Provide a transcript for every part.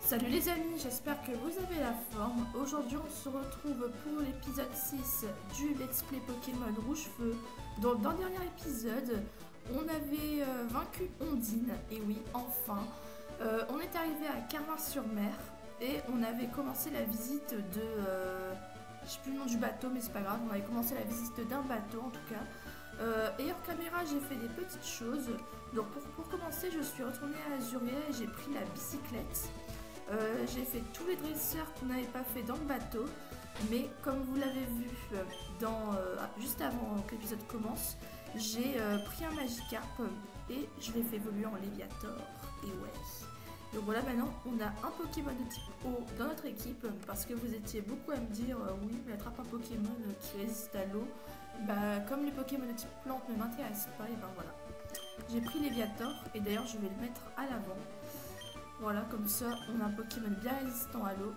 Salut les amis, j'espère que vous avez la forme. Aujourd'hui on se retrouve pour l'épisode 6 du Let's Play Pokémon Rouge-Feu. Donc dans le dernier épisode, on avait vaincu Ondine, et oui, enfin. On est arrivé à Carmin-sur-Mer et on avait commencé la visite de... je sais plus le nom du bateau mais c'est pas grave, on avait commencé la visite d'un bateau en tout cas. Et hors caméra j'ai fait des petites choses. Donc pour commencer je suis retournée à Azuria et j'ai pris la bicyclette. J'ai fait tous les dresseurs qu'on n'avait pas fait dans le bateau, mais comme vous l'avez vu juste avant que l'épisode commence, j'ai pris un Magikarp et je l'ai fait évoluer en Léviator. Et ouais. Donc voilà, maintenant on a un Pokémon de type eau dans notre équipe, parce que vous étiez beaucoup à me dire oui, mais attrape un Pokémon qui résiste à l'eau. Bah comme les Pokémon de type plante ne m'intéressent pas, et ben voilà. J'ai pris Léviator et d'ailleurs je vais le mettre à l'avant. Voilà, comme ça, on a un Pokémon bien résistant à l'eau.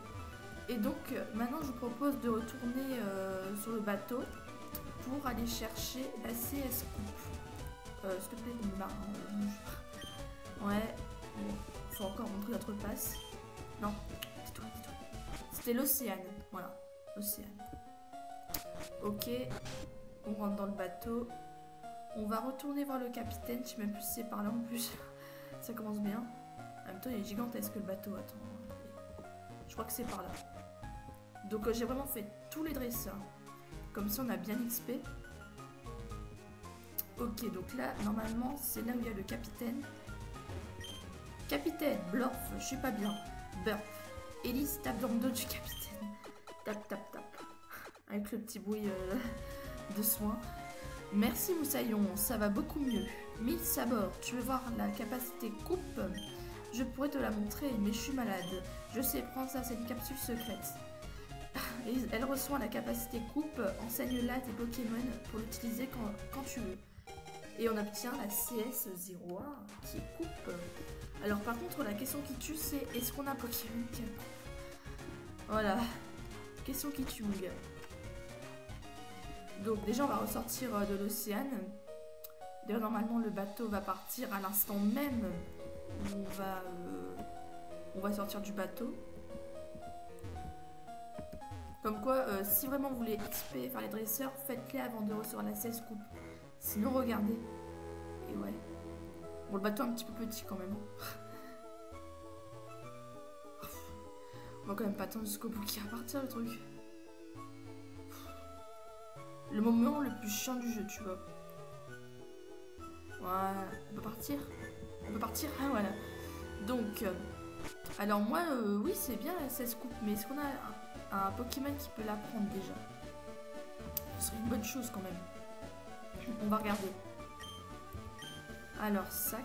Et donc, maintenant, je vous propose de retourner sur le bateau pour aller chercher la CS Coupe. S'il te plaît, il me marre. Ouais, bon, faut encore montrer notre passe. Non, dis-toi. C'était l'Océane, voilà, l'Océane. Ok, on rentre dans le bateau. On va retourner voir le capitaine, je sais même plus si c'est par là en plus. Ça commence bien. En même temps, il est gigantesque le bateau, attends. Je crois que c'est par là. Donc j'ai vraiment fait tous les dresseurs. Comme ça, on a bien XP. Ok, donc là, normalement, c'est là où il y a le capitaine. Capitaine, Blorf, je suis pas bien. Burp. Elise tape dans le dos du capitaine. Tap. Avec le petit bruit de soin. Merci Moussaillon, ça va beaucoup mieux. 1000 sabords, tu veux voir la capacité coupe? Je pourrais te la montrer, mais je suis malade. Je sais, prends ça, c'est une capsule secrète. Elle reçoit la capacité coupe, enseigne-la à tes Pokémon pour l'utiliser quand tu veux. Et on obtient la CS01 qui est coupe. Alors par contre, la question qui tue, c'est est-ce qu'on a un Pokémon qui a coupe? Voilà. Question qui tue, mon gars. Donc déjà, on va ressortir de l'Océane. D'ailleurs, normalement, le bateau va partir à l'instant même. On va sortir du bateau. Comme quoi, si vraiment vous voulez XP, faire les dresseurs, faites-les avant de recevoir la 16 coupe. Sinon, regardez. Et ouais. Bon, le bateau est un petit peu petit quand même. On va quand même pas attendre jusqu'au bout qu'il va partir le truc. Le moment le plus chiant du jeu, tu vois. Ouais, on peut partir. On peut partir. Ah voilà. Donc, alors moi, oui, c'est bien la 16 coupe, mais est-ce qu'on a un Pokémon qui peut la prendre déjà? Ce serait une bonne chose quand même. On va regarder. Alors, sac.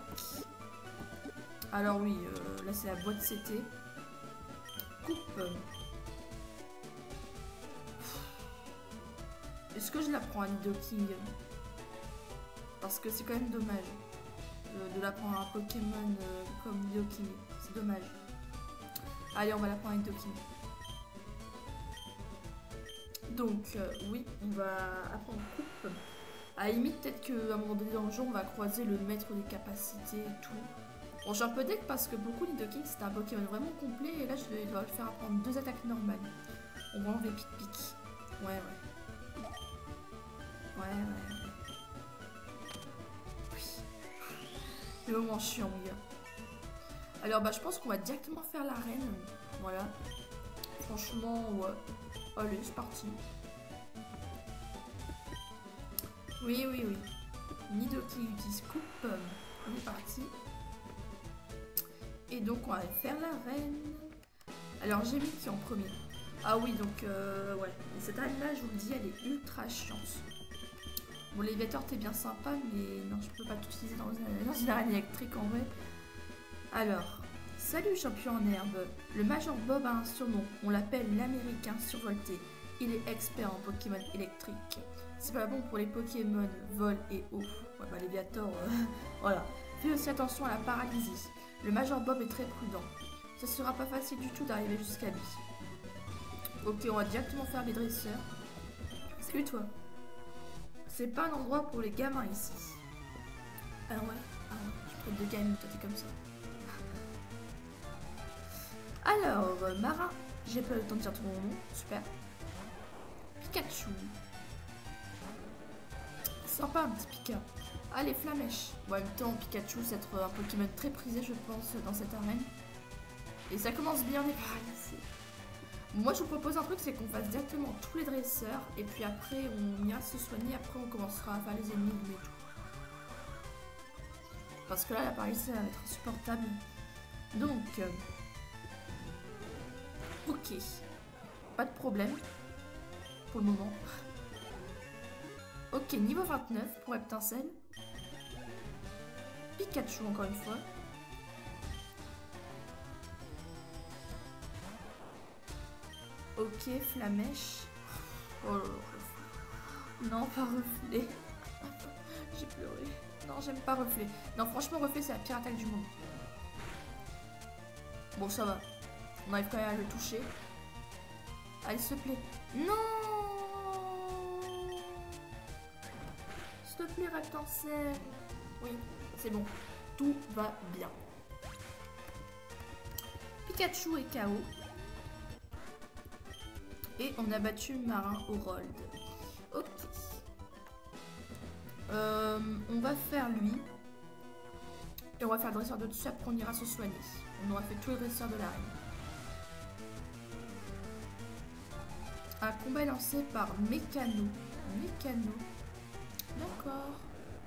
Alors oui, là c'est la boîte CT. Coupe. Est-ce que je la prends à Nidoking? Parce que c'est quand même dommage de la prendre à un Pokémon comme Nidoking. C'est dommage. Allez, on va la prendre à Nidoking. Donc, oui, on va apprendre coupe. À la limite, peut-être qu'à un moment donné dans le jeu, on va croiser le maître des capacités et tout. Bon, je suis un peu deck parce que pour le coup, Nidoking, c'était un Pokémon vraiment complet. Et là, je dois le faire apprendre 2 attaques normales. On va enlever Pic-Pic. Ouais. Oui. Le moment chiant, mon gars. Alors, bah, je pense qu'on va directement faire l'arène. Voilà. Franchement, ouais. Allez, c'est parti. Oui. Nidoking utilise coupe. On est parti. Et donc, on va faire l'arène. Alors, j'ai mis qui en premier? Ah oui, donc, ouais. Et cette arène-là, je vous le dis, elle est ultra chiante. Bon, Léviator, t'es bien sympa, mais non, je peux pas t'utiliser dans une arène électrique en vrai. Alors, salut champion en herbe. Le Major Bob a un surnom. On l'appelle l'Américain survolté. Il est expert en Pokémon électrique. C'est pas bon pour les Pokémon vol et eau. Ouais, bah, Léviator, voilà. Fais aussi attention à la paralysie. Le Major Bob est très prudent. Ce sera pas facile du tout d'arriver jusqu'à lui. Ok, on va directement faire les dresseurs. Salut toi. C'est pas un endroit pour les gamins ici. Ah ouais, je prends de gamins, toi t'es comme ça. Alors, Marin, j'ai pas le temps de dire ton nom, super. Pikachu. Sympa un petit Pika. Allez, Flamèche. Bon, en même temps, Pikachu, c'est un Pokémon très prisé, je pense, dans cette arène. Et ça commence bien, on est paralysé. Moi, je vous propose un truc, c'est qu'on fasse directement tous les dresseurs. Et puis après, on ira se soigner. Après, on commencera à faire les ennemis et tout. Parce que là, la paralysie, ça va être insupportable. Donc... ok. Pas de problème. Pour le moment. Ok, niveau 29 pour Heptincelle. Pikachu, encore une fois. Ok, Flamèche. Oh là là. Non, pas reflet. J'ai pleuré. Non, j'aime pas reflet. Non, franchement, reflet, c'est la pire attaque du monde. Bon, ça va. On arrive quand même à le toucher. Allez, s'il te plaît. Non! S'il te plaît, Heptincelle. Oui, c'est bon. Tout va bien. Pikachu est KO. Et on a battu Marin au Rold. Ok. On va faire lui. Et on va faire le dresseur de dessus, après on ira se soigner. On aura fait tous les dresseurs de l'arène. Un combat est lancé par Mécano. Mécano. D'accord.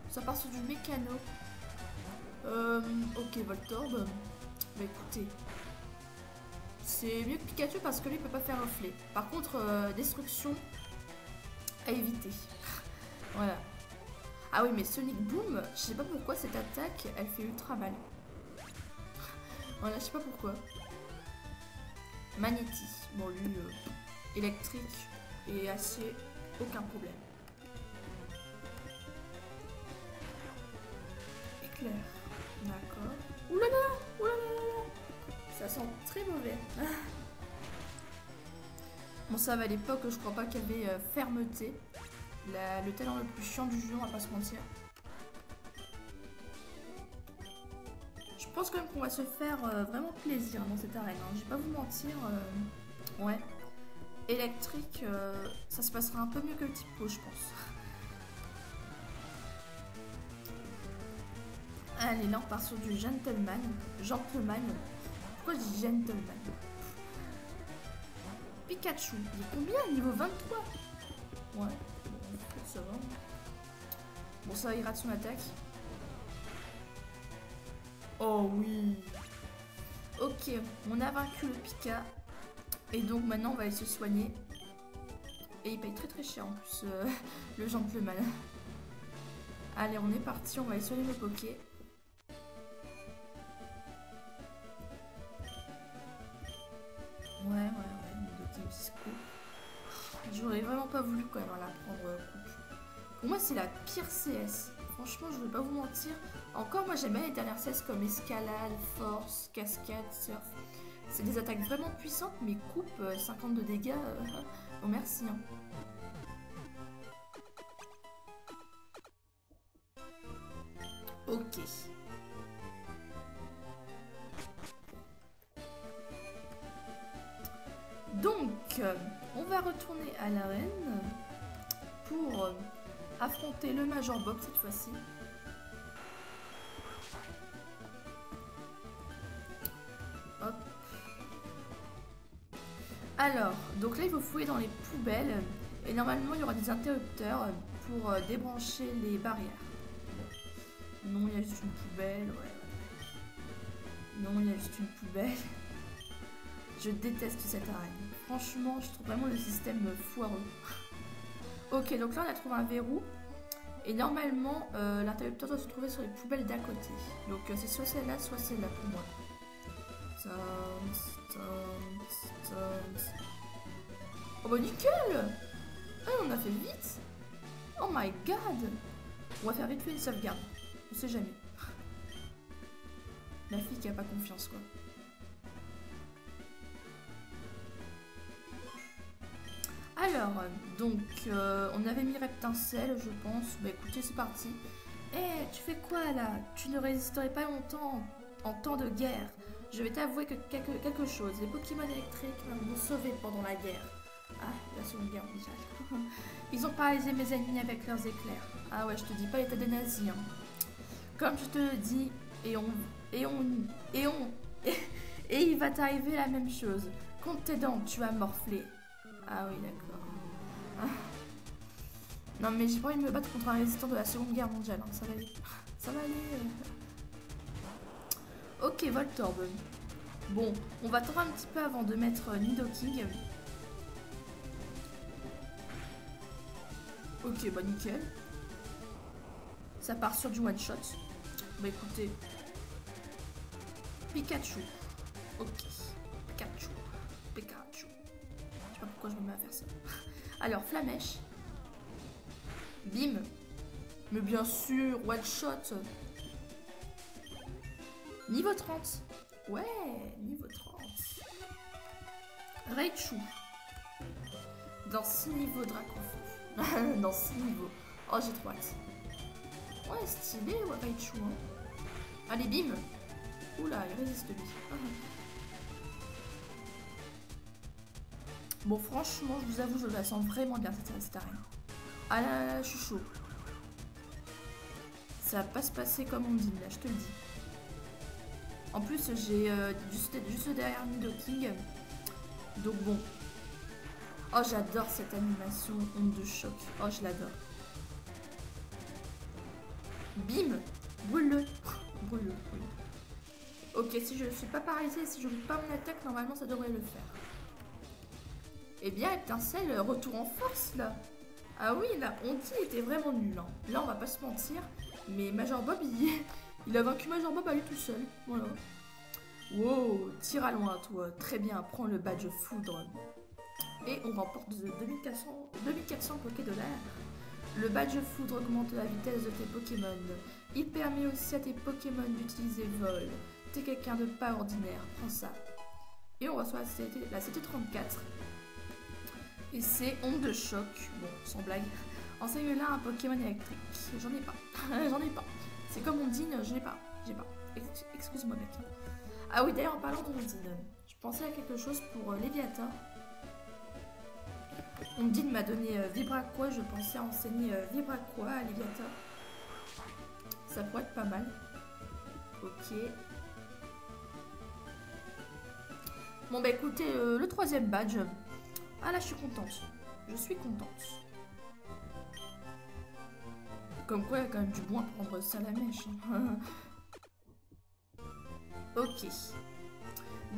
Ça part sur du Mécano. Ok, Voltorb. Bah écoutez. C'est mieux que Pikachu parce que lui il peut pas faire reflet. Par contre, destruction à éviter. Voilà. Ah oui, mais Sonic Boom, je sais pas pourquoi cette attaque, elle fait ultra mal. Voilà, je sais pas pourquoi. Magnéti. Bon, lui, électrique et acier, aucun problème. Éclair. D'accord. Oulala, oulala. Ça sent très mauvais. Bon, ça va, à l'époque, je crois pas qu'il y avait fermeté. Le talent le plus chiant du jeu, on va pas se mentir. Je pense quand même qu'on va se faire vraiment plaisir dans cette arène. Hein. Je vais pas vous mentir. Ouais. Électrique, ça se passera un peu mieux que le type pot, je pense. Allez, là on part sur du gentleman. Gentleman. Pourquoi je dis gentleman? Pikachu, il est combien? Niveau 23? Ouais, bon, ça va. Bon, ça ira de son attaque. Oh oui. Ok, on a vaincu le Pika. Et donc maintenant on va aller se soigner. Et il paye très très cher en plus, le gentleman. Allez, on est parti, on va aller soigner nos Poké. Ouais, j'aurais vraiment pas voulu quand même la prendre coupe. Pour moi, c'est la pire CS. Franchement, je vais pas vous mentir. Encore, moi, j'aime bien les dernières CS comme escalade, force, cascade, surf. C'est des attaques vraiment puissantes, mais coupe 50 de dégâts. Bon, merci. Hein. Ok. Donc, on va retourner à l'arène pour affronter le Major Bob cette fois-ci. Hop. Alors, donc là, il faut fouiller dans les poubelles. Et normalement, il y aura des interrupteurs pour débrancher les barrières. Non, il y a juste une poubelle. Ouais. Non, il y a juste une poubelle. Je déteste cette arène. Franchement, je trouve vraiment le système foireux. Ok, donc là, on a trouvé un verrou. Et normalement, l'interrupteur doit se trouver sur les poubelles d'à côté. Donc, c'est soit celle-là, soit celle-là pour moi. Oh bah nickel! Ah, on a fait vite! Oh my god! On va faire vite fait une sauvegarde. On sait jamais. La fille qui a pas confiance, quoi. Alors, donc, on avait mis Heptincelle, je pense. Bah écoutez, c'est parti. Eh, tu fais quoi là? Tu ne résisterais pas longtemps en temps de guerre. Je vais t'avouer que quelque chose. Les Pokémon électriques m'ont sauvé pendant la guerre. Ah, la Seconde Guerre mondiale. Ils ont paralysé mes ennemis avec leurs éclairs. Ah ouais, je te dis pas l'état des nazis. Hein. Comme je te le dis, et il va t'arriver la même chose. Compte tes dents, tu vas morfler. Ah oui, d'accord. Ah. Non mais j'ai pas envie de me battre contre un résistant de la Seconde Guerre mondiale. Hein. Ça va aller. Ça va aller. Ok, Voltorb. Bon, on va attendre un petit peu avant de mettre Nidoking. Ok, bah nickel. Ça part sur du one shot. Bah écoutez. Pikachu. Ok. Pikachu. Pikachu. Je sais pas pourquoi je me mets à faire ça. Alors, Flamèche. Bim. Mais bien sûr, one shot. Niveau 30. Ouais, niveau 30. Raichu. Dans 6 niveaux Dracofeu. Dans 6 niveaux. Oh, j'ai trop hâte. Ouais, stylé, ouais, Raichu. Hein. Allez, bim. Oula, il résiste lui. Bon, franchement, je vous avoue, je la sens vraiment bien cette arène. Ah là là, je suis chaud. Ça va pas se passer comme on dit, là, je te le dis. En plus, j'ai juste derrière Nidoking. Donc bon. Oh, j'adore cette animation onde de choc. Oh, je l'adore. Bim. Brûle-le. Brûle-le. Ok, si je ne suis pas paralysée, si je ne pas mon attaque, normalement ça devrait le faire. Eh bien, Étincelle, retour en force là. Ah oui, là, on dit qu'il était vraiment nul. Hein. Là, on va pas se mentir. Mais Major Bob, il a vaincu Major Bob à lui tout seul. Voilà. Wow, tire à loin, toi. Très bien, prends le badge foudre. Et on remporte 2400 Pokédollars. Le badge foudre augmente la vitesse de tes Pokémon. Il permet aussi à tes Pokémon d'utiliser vol. T'es quelqu'un de pas ordinaire, prends ça. Et on reçoit la CT34. Et c'est onde de choc. Bon, sans blague. Enseigne-là un Pokémon électrique. J'en ai pas. J'en ai pas. C'est comme Ondine, je l'ai pas. J'ai pas. Excuse-moi, mec. Ah oui, d'ailleurs, en parlant d'Ondine, je pensais à quelque chose pour Léviator. Ondine m'a donné Vibraqua. Je pensais enseigner Vibraqua à Léviator. Ça pourrait être pas mal. Ok. Bon, bah écoutez, le troisième badge. Ah là, je suis contente. Je suis contente. Comme quoi, il y a quand même du bon à prendre ça à la mèche. Hein. Ok.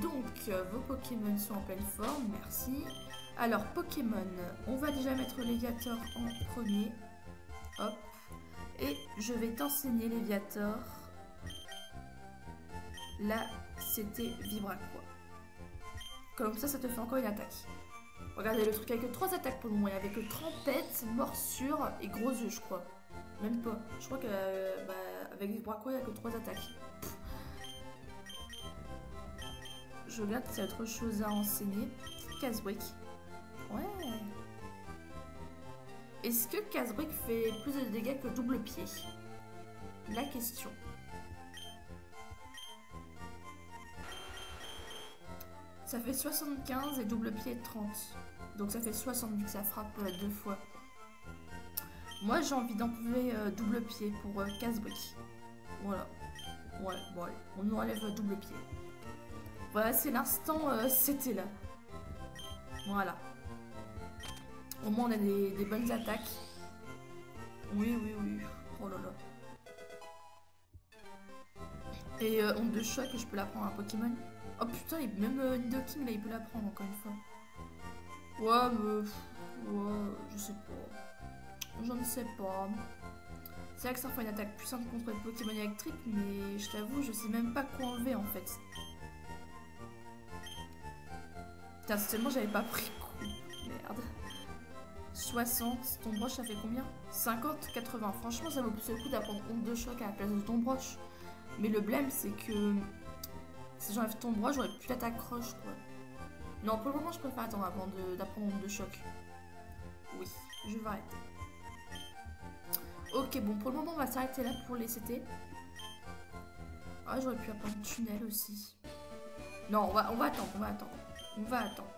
Donc, vos Pokémon sont en pleine forme, merci. Alors, Pokémon, on va déjà mettre Léviator en premier. Hop. Et je vais t'enseigner Léviator. Là, c'était Vibraqua. Comme ça te fait encore une attaque. Regardez le truc avec que 3 attaques pour le moment. Il n'y avait que Trempette, Morsure et Gros yeux, je crois. Même pas. Je crois qu'avec Vibraqua, il n'y a que 3 attaques. Pff. Je regarde s'il y a autre chose à enseigner. Casse-brique. Ouais. Est-ce que Casse-brique fait plus de dégâts que double pied? La question. Ça fait 75 et double pied 30. Donc ça fait 60 vu que ça frappe 2 fois. Moi j'ai envie d'enlever double pied pour Casse-brique. Voilà. Ouais, bon allez, on enlève double pied. Voilà, c'est l'instant, c'était là. Voilà. Au moins on a des bonnes attaques. Oui, oui, oui. Oh là là. Et onde de choc, je peux la prendre à un Pokémon. Oh putain, même Nidoking là, il peut la prendre encore une fois. Ouais, mais... Ouais, je sais pas. Je ne sais pas. C'est vrai que ça fait une attaque puissante contre les Pokémon électriques, mais je t'avoue, je sais même pas quoi enlever en fait. Putain, seulement j'avais pas pris coup. Merde. 60, ton broche ça fait combien? 50, 80. Franchement, ça vaut plus le coup d'apprendre onde de choc à la place de ton broche. Mais le blême, c'est que si j'enlève ton broche, j'aurais plus d'attaque roche quoi. Non, pour le moment, je préfère attendre avant d'apprendre onde de choc. Oui, je vais arrêter. Ok, bon, pour le moment, on va s'arrêter là pour les CT. Ah, j'aurais pu apprendre tunnel aussi. Non, on va attendre, on va attendre. On va attendre.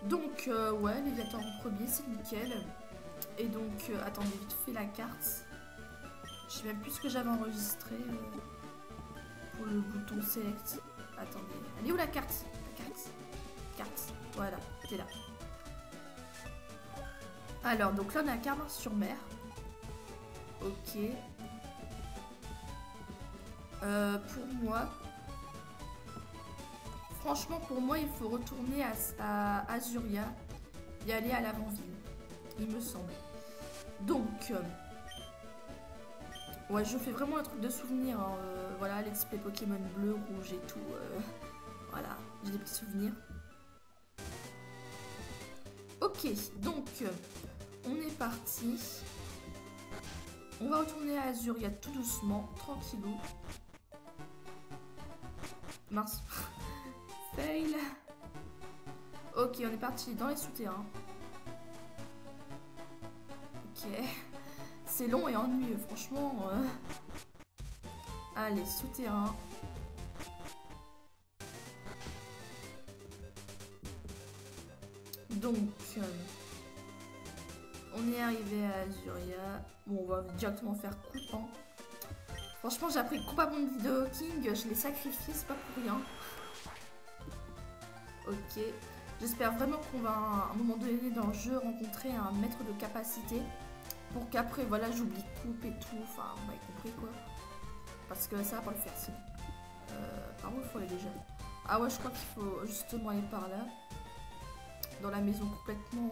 Donc, ouais, Léviator en premier, c'est nickel. Et donc, attendez, vite fait la carte. Je sais même plus ce que j'avais enregistré pour le bouton select. Attendez, elle est où la carte? La carte. Carte, voilà, t'es là. Alors, donc là, on a Carmin-sur-Mer. Ok. Pour moi... Franchement, pour moi, il faut retourner à Azuria et aller à l'avant-ville. Il me semble. Donc... ouais, je fais vraiment un truc de souvenir. Hein. Voilà, let's play Pokémon bleu, rouge et tout. Voilà, j'ai des petits souvenirs. Ok, donc... on est parti. On va retourner à Azuria tout doucement, tranquillou. Mince. Fail. Ok, on est parti dans les souterrains. Ok. C'est long et ennuyeux, franchement. Allez, souterrain. Donc, on est arrivé à Azuria. Bon, on va directement faire coupant. Franchement, j'ai appris coupable de King. Je l'ai sacrifié, c'est pas pour rien. Ok. J'espère vraiment qu'on va à un moment donné dans le jeu rencontrer un maître de capacité. Pour qu'après, voilà, j'oublie coupe et tout. Enfin, vous m'avez compris quoi. Parce que ça va pas le faire sinon. Par où il faut aller déjà? Ah ouais, je crois qu'il faut justement aller par là. Dans la maison complètement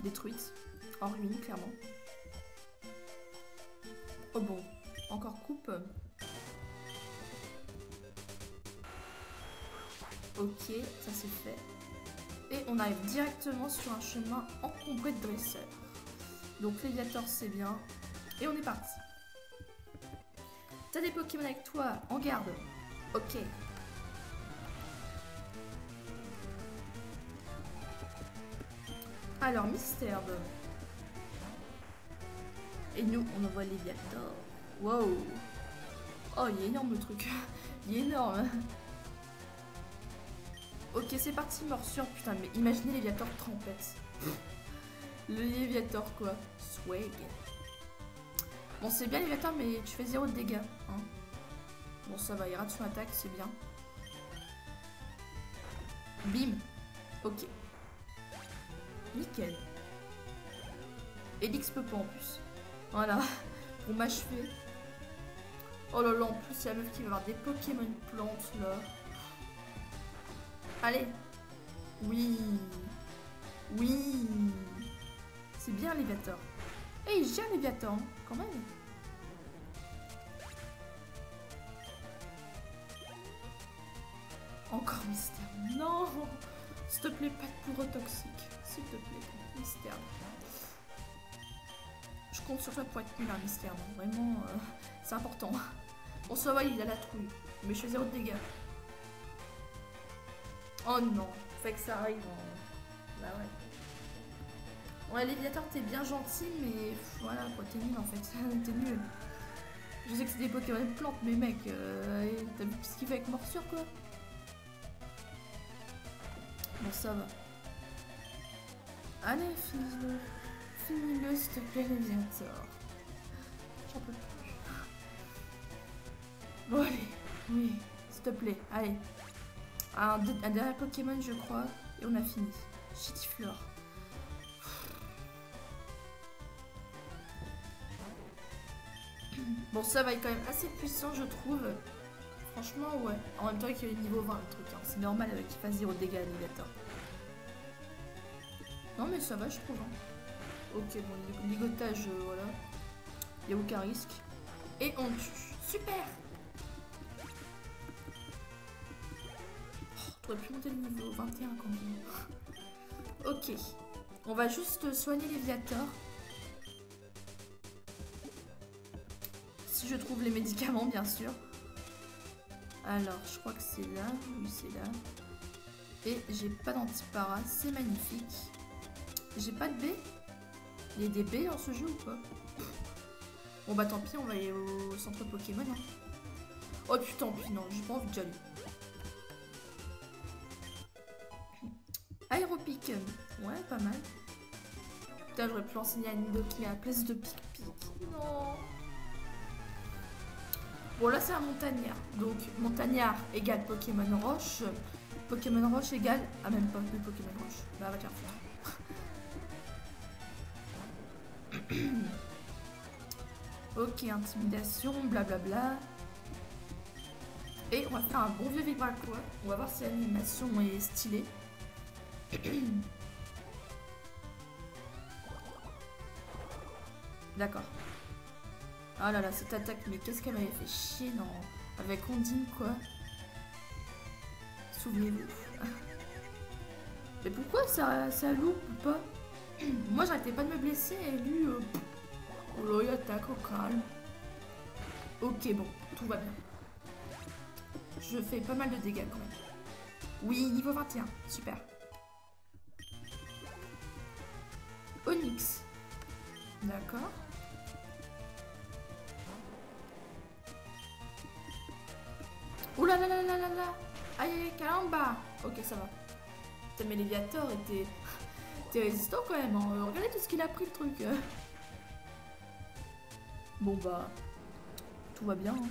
détruite. En ruine, clairement. Oh bon, encore coupe. Ok, ça c'est fait. Et on arrive directement sur un chemin encombré de dresseurs. Donc Léviator c'est bien. Et on est parti. T'as des Pokémon avec toi, en garde. Ok. Alors, Mystère. Et nous, on envoie Léviator. Wow. Oh, il est énorme le truc. Il est énorme. Ok, c'est parti, morsure. Putain, mais imaginez Léviator trempette. Le Léviator, quoi. Swag. Bon, c'est bien Léviator, mais tu fais 0 de dégâts. Hein. Bon, ça va, il rate son attaque, c'est bien. Bim. Ok. Nickel. Et l'XP pas en plus. Voilà. Pour m'achever. Oh là là, en plus, il y a la meuf qui va avoir des Pokémon plantes, là. Allez. Oui. Oui. C'est bien Léviator. Et il gère Léviator, hein, quand même. Encore Mystère. Non. S'il te plaît, pas de poudre toxique. S'il te plaît, Mystère. Je compte sur toi pour être nul, Mystère. Vraiment, c'est important. Bon, ça va, il a la trouille. Mais je fais 0 de dégâts. Oh non, fait que ça arrive. Bah ouais. Ouais, Léviator, t'es bien gentil, mais voilà, quoi, t'es nul en fait. T'es nul. Je sais que c'est des Pokémon plantes, mais mec, t'as vu ce qu'il fait avec morsure, quoi? Bon, ça va. Allez, finis-le. Finis-le, s'il te plaît, Léviator. J'en peux plus. Bon, allez. Oui, s'il te plaît, allez. Un dernier Pokémon, je crois. Et on a fini. Chitiflore. Bon, ça va être quand même assez puissant, je trouve. Franchement, ouais. En même temps, qu'il y a le niveau 20, le truc. Hein. C'est normal qu'il fasse 0 dégâts à Léviator. Non, mais ça va, je trouve. Hein. Ok, bon, ligotage, voilà. Il n'y a aucun risque. Et on tue. Super! Oh, t'aurais pu monter le niveau 21 quand même. Ok. On va juste soigner Léviator. Si je trouve les médicaments, bien sûr. Alors, je crois que c'est là. Oui, c'est là. Et j'ai pas d'antipara. C'est magnifique. J'ai pas de B. Il y a des B dans ce jeu ou pas? Bon bah tant pis, on va aller au centre Pokémon. Hein. Oh putain, puis non, j'ai pas envie d'y aller. Aéropic. Ouais, pas mal. Putain, j'aurais pu enseigner à Nidoking à la place de Pic-Pic. Non. Bon, là, c'est un montagnard. Donc, montagnard égale Pokémon Roche. Pokémon Roche égale... Ah, même pas de Pokémon Roche. Bah, va te faire foutre. Ok, intimidation, blablabla. Et on va faire un bon vieux vibraquois. On va voir si l'animation est stylée. D'accord. Ah là là, cette attaque, mais qu'est-ce qu'elle m'avait fait chier, non? Avec Ondine, quoi. Souvenez-vous. Mais pourquoi ça loupe ou pas? Moi, j'arrêtais pas de me blesser et lui... Oh là, il attaque au calme. Ok, bon, tout va bien. Je fais pas mal de dégâts quand même. Oui, niveau 21, super. Onyx. D'accord. Ouh là là là là là là. Aïe aïe, caramba. Ok, ça va. Putain, mais Léviator était... T'es résistant quand même, hein. Regardez tout ce qu'il a pris, le truc. Bon bah... Tout va bien, hein.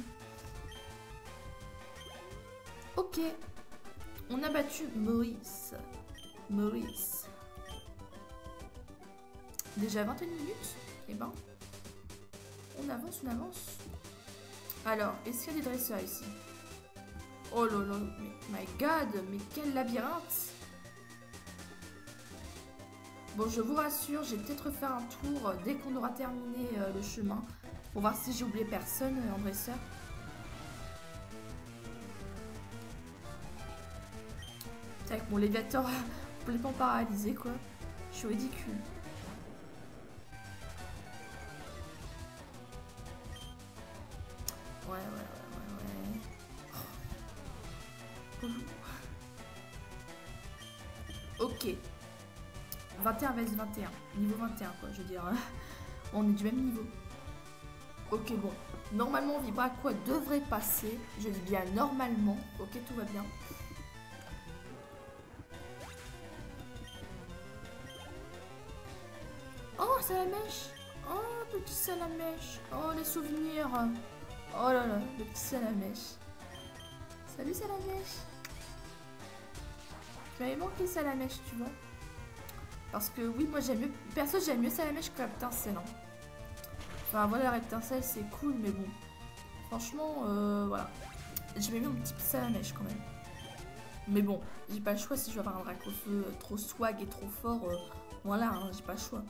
Ok. On a battu Maurice. Maurice. Déjà 21 minutes. Eh ben... On avance, on avance. Alors, est-ce qu'il y a des dresseurs ici? Oh là là, mais my god, mais quel labyrinthe! Bon, je vous rassure, j'ai peut-être refaire un tour dès qu'on aura terminé le chemin pour voir si j'ai oublié personne en dresseur. C'est avec mon Léviator complètement paralysé, quoi. Je suis ridicule. Ouais. Ok. 21 vs 21. Niveau 21, quoi, je veux dire. On est du même niveau. Ok, bon. Normalement, Vibraquois devrait passer. Je dis bien normalement. Ok, tout va bien. Oh, Salamèche. Oh, petit Salamèche. Oh, les souvenirs. Oh là là, le petit Salamèche. Salut Salamèche. Tu m'avais manqué Salamèche, tu vois. Parce que oui, moi j'aime mieux... Perso, j'aime mieux Salamèche que Reptincelle. Hein. Enfin voilà, Reptincelle c'est cool, mais bon. Franchement, voilà. J'aimais bien mon petit Salamèche quand même. Mais bon, j'ai pas le choix si je veux avoir un Dracofeu trop swag et trop fort. Voilà, hein, j'ai pas le choix.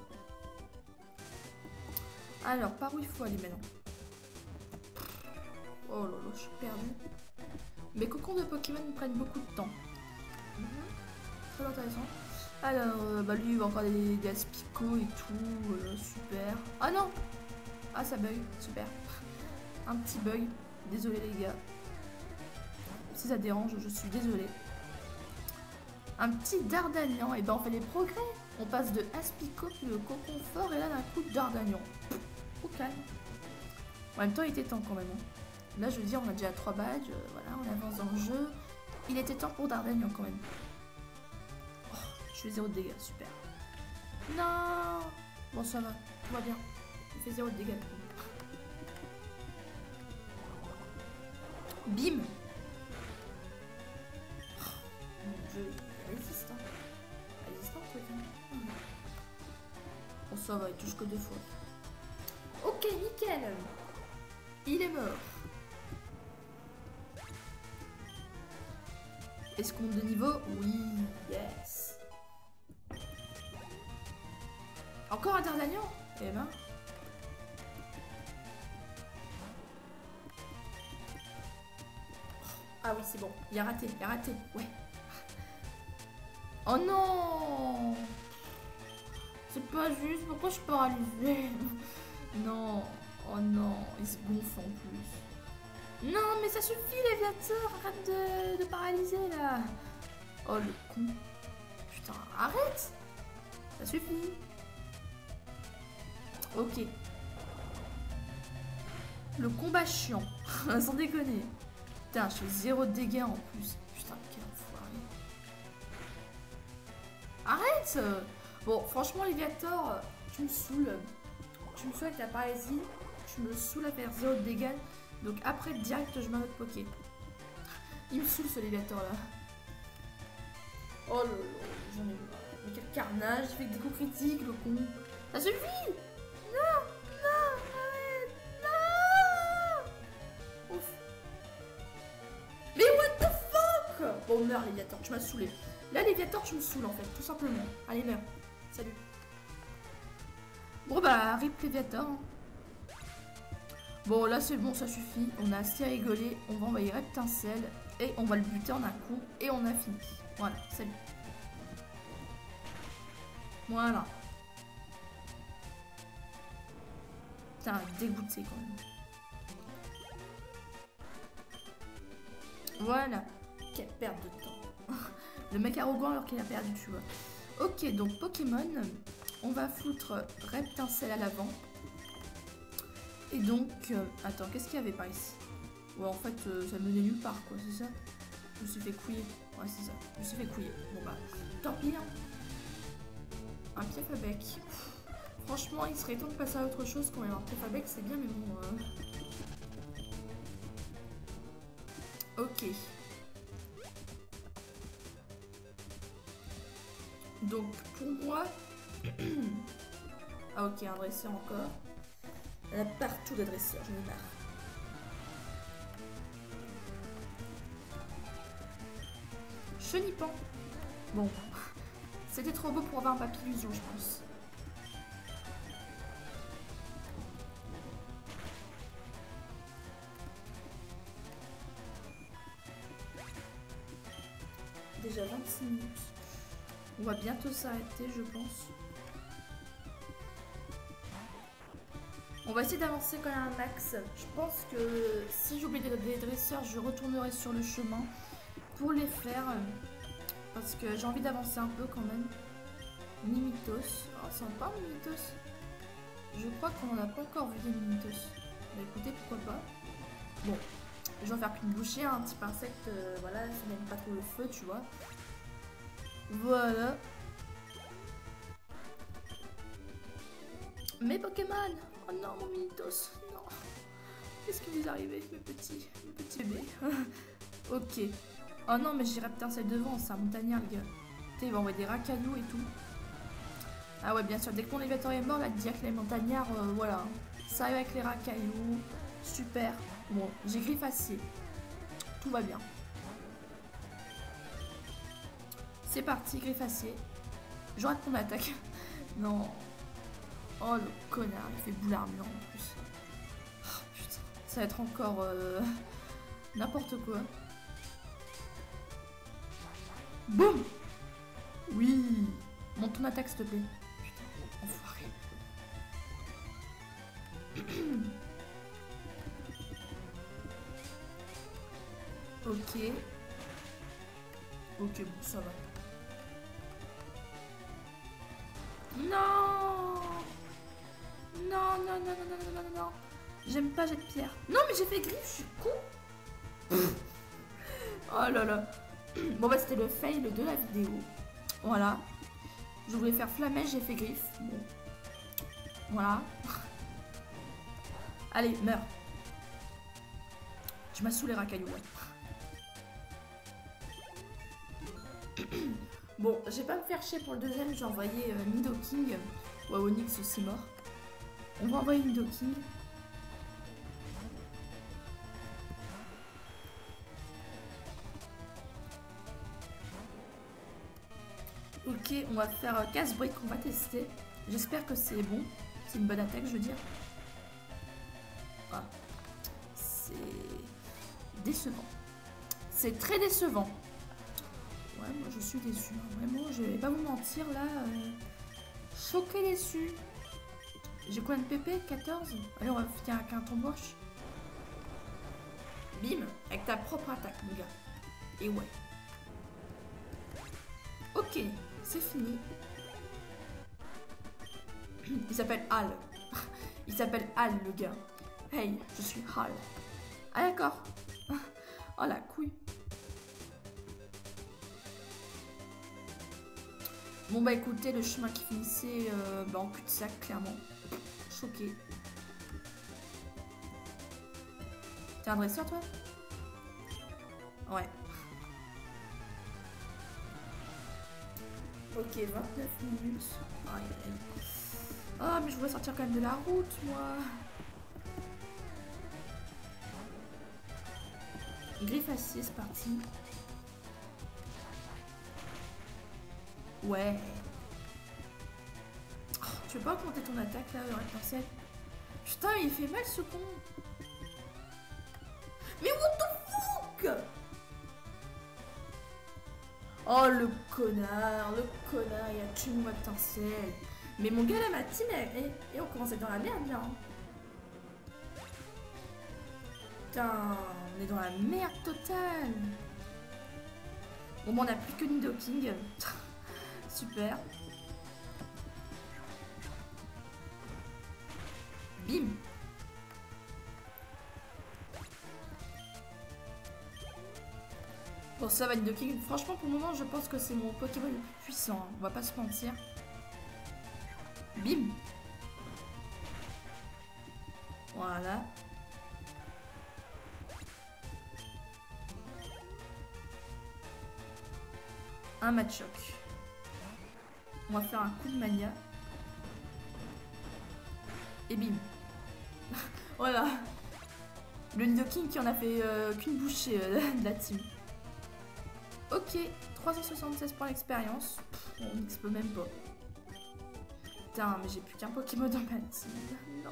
Alors, par où il faut aller maintenant? Oh là là, je suis perdue. Mes cocons de Pokémon me prennent beaucoup de temps. Très intéressant. Alors, bah lui, il va encore des aspicots et tout. Super. Ah non! Ah, ça bug. Super. Un petit bug. Désolé, les gars. Si ça dérange, je suis désolée. Un petit Dardanian. Et ben, on fait des progrès. On passe de aspicot, puis le cocon fort, et là, d'un coup, Dardanian. Au calme. En même temps, il était temps quand même. Hein. Là, je veux dire, on a déjà 3 badges. Voilà, on avance dans le jeu. Il était temps pour Dardanian quand même. Oh, je fais 0 de dégâts, super. Non! Bon, ça va, tout va bien. Il fait 0 de dégâts. Bim! Oh, mon dieu, il résiste. Hein. Il résiste un truc. Hein. Bon, ça va, il touche que 2 fois. Ok, nickel! Il est mort. Est-ce qu'on monte de niveau? Oui, yes. Encore un Dardanian? Eh ben. Ah oui, c'est bon. Il a raté, ouais. Oh non! C'est pas juste, pourquoi je suis paralysée? Non, oh non, il se gonfle en plus. Non, mais ça suffit, Léviator, arrête de paralyser là. Oh le con. Putain, arrête. Ça suffit. Ok. Le combat chiant, sans déconner. Putain, je fais 0 dégâts en plus. Putain, quel enfoiré. Arrête. Bon, franchement, Léviator, tu me saoules. Tu me saoules avec ta paralysie. Tu me saoules à faire 0 de dégâts. Donc après, direct, je mets un autre Poké. Il me saoule ce Léviator là. Oh là là, j'en ai marre. Mais quel carnage, il fait des coups critiques, le con. Ça suffit. Non, non, arrête, non. Ouf. Mais what the fuck. Bon, meurs Léviator, tu m'as saoulé. Là, Léviator, tu me saoules en fait, tout simplement. Allez, meurs. Salut. Bon bah, rip Léviator. Bon, là c'est bon, ça suffit. On a assez rigolé. On va envoyer Reptincelle et on va le buter en un coup. Et on a fini. Voilà, salut. Voilà. Putain, dégoûté quand même. Voilà. Quelle perte de temps. Le mec arrogant alors qu'il a perdu, tu vois. Ok, donc Pokémon. On va foutre Reptincelle à l'avant. Et donc... attends, qu'est-ce qu'il y avait par ici? Ouais, en fait, ça menait nulle part, quoi, c'est ça? Je me suis fait couiller. Ouais, c'est ça. Je me suis fait couiller. Bon, bah, tant pis, hein. Un pief à bec. Franchement, il serait temps de passer à autre chose quand même. Un pief à bec, c'est bien, mais bon... Ok. Donc, pour moi... ah, ok, un dresseur encore. Il y en a partout des dresseurs, j'en ai marre. Chenipan. Bon, c'était trop beau pour avoir un papillusion, je pense. Déjà 26 minutes. On va bientôt s'arrêter, je pense. On va essayer d'avancer quand même un max. Je pense que si j'oublie des dresseurs, je retournerai sur le chemin pour les faire. Parce que j'ai envie d'avancer un peu quand même. Mimitos. Oh, c'est pas un Mimitos. Je crois qu'on n'en a pas encore vu des Mimitos. Bah écoutez, pourquoi pas. Bon, je vais en faire qu'une bouchée, un petit insecte, voilà, ça n'aime pas trop le feu, tu vois. Voilà. Mes Pokémon. Oh non, mon Mimitos. Non. Qu'est-ce qui vous est arrivé, mes petits bébés. Ok. Oh non, mais j'ai Reptincelle devant, c'est un montagnard, les gars. Putain, il va envoyer des racailloux et tout. Ah ouais, bien sûr, dès que mon Léviator est mort, là, direct les montagnards, voilà. Ça arrive avec les racailloux. Super. Bon, j'ai Griffacier. Tout va bien. C'est parti, Griffacier. Je rate mon attaque. Non. Oh, le connard, il fait boule armure en plus. Oh, putain, ça va être encore n'importe quoi. Boum. Oui. Monte ton attaque, s'il te plaît. Putain, enfoiré. Ok. Ok, bon, ça va. Non. Non, non, non, non, non, non, non, non. J'aime pas jet de pierre. Non, mais j'ai fait griffe, je suis con. Oh là là. Bon, bah, c'était le fail de la vidéo. Voilà. Je voulais faire flamèche, j'ai fait griffe. Bon. Voilà. Allez, meurs. Tu m'as saoulé, racaillou. Bon, je vais pas me faire chier pour le deuxième. J'ai envoyé Nidoking. Ouais, Onyx aussi mort. On va envoyer Nidoking. Ok, on va faire casse-brique, on va tester. J'espère que c'est bon. C'est une bonne attaque, je veux dire. Ah. C'est décevant. C'est très décevant. Ouais, moi je suis déçue. Vraiment, je vais pas vous mentir là. Choqué déçu. J'ai combien de PP? 14. Allez, on va finir avec un tomboche. Bim, avec ta propre attaque, mon gars. Et ouais. Ok, c'est fini. Il s'appelle Hal. Il s'appelle Hal, le gars. Hey, je suis Hal. Ah d'accord. Oh la couille. Bon bah écoutez, le chemin qui finissait en cul-de-sac, clairement. Choqué. T'es un dresseur toi? Ouais. Ok, 29 minutes. Oh mais je voudrais sortir quand même de la route moi. Griffe acier, c'est parti. Ouais. Oh, tu veux pas augmenter ton attaque là, le rétentiel? Putain, il fait mal ce con. Mais what the fuck? Oh le connard, il a tué mon rétentiel. Mais mon gars là, ma team, et on commence à être dans la merde là. Putain, on est dans la merde totale. Bon, on a plus que Nidoking. Super. Bim. Bon, ça va, Nidoking. Franchement, pour le moment, je pense que c'est mon Pokémon le plus puissant. Hein. On va pas se mentir. Bim. Voilà. Un Machoc. On va faire un coup de mania. Et bim. Voilà. Le Nidoking qui en a fait qu'une bouchée de la team. Ok, 376 pour l'expérience. On n'explose même pas. Putain, mais j'ai plus qu'un Pokémon dans ma team. Non.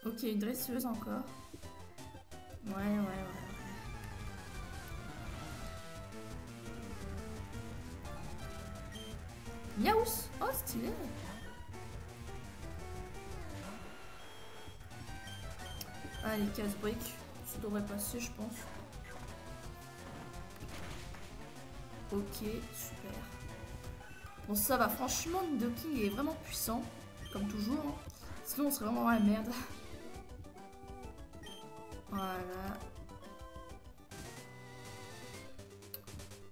Ok, une dresseuse encore. Ouais. Miaous. Oh, stylé. Allez, casse-brique. Ça devrait passer, je pense. Ok, super. Bon, ça va. Franchement, Nidoking est vraiment puissant. Comme toujours. Hein. Sinon, on serait vraiment dans la merde. Voilà.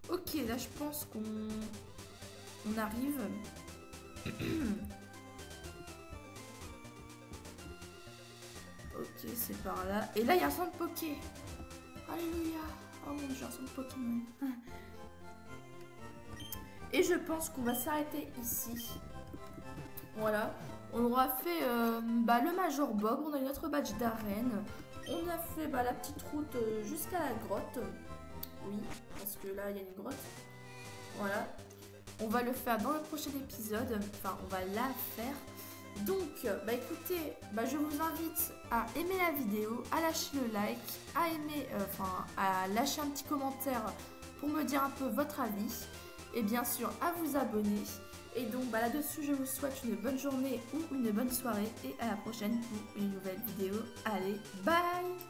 Ok, là, je pense qu'on arrive. Ok, c'est par là. Et là, il y a un centre Poké. Alléluia. Oh mon dieu, un centre Pokémon. Et je pense qu'on va s'arrêter ici. Voilà. On aura fait le Major Bob. On a eu notre badge d'arène. On a fait la petite route jusqu'à la grotte. Oui, parce que là, il y a une grotte. Voilà. On va le faire dans le prochain épisode. Enfin, on va la faire. Donc, écoutez, je vous invite à aimer la vidéo, à lâcher le like, à aimer, à lâcher un petit commentaire pour me dire un peu votre avis. Et bien sûr, à vous abonner. Et donc, là-dessus, je vous souhaite une bonne journée ou une bonne soirée. Et à la prochaine pour une nouvelle vidéo. Allez, bye!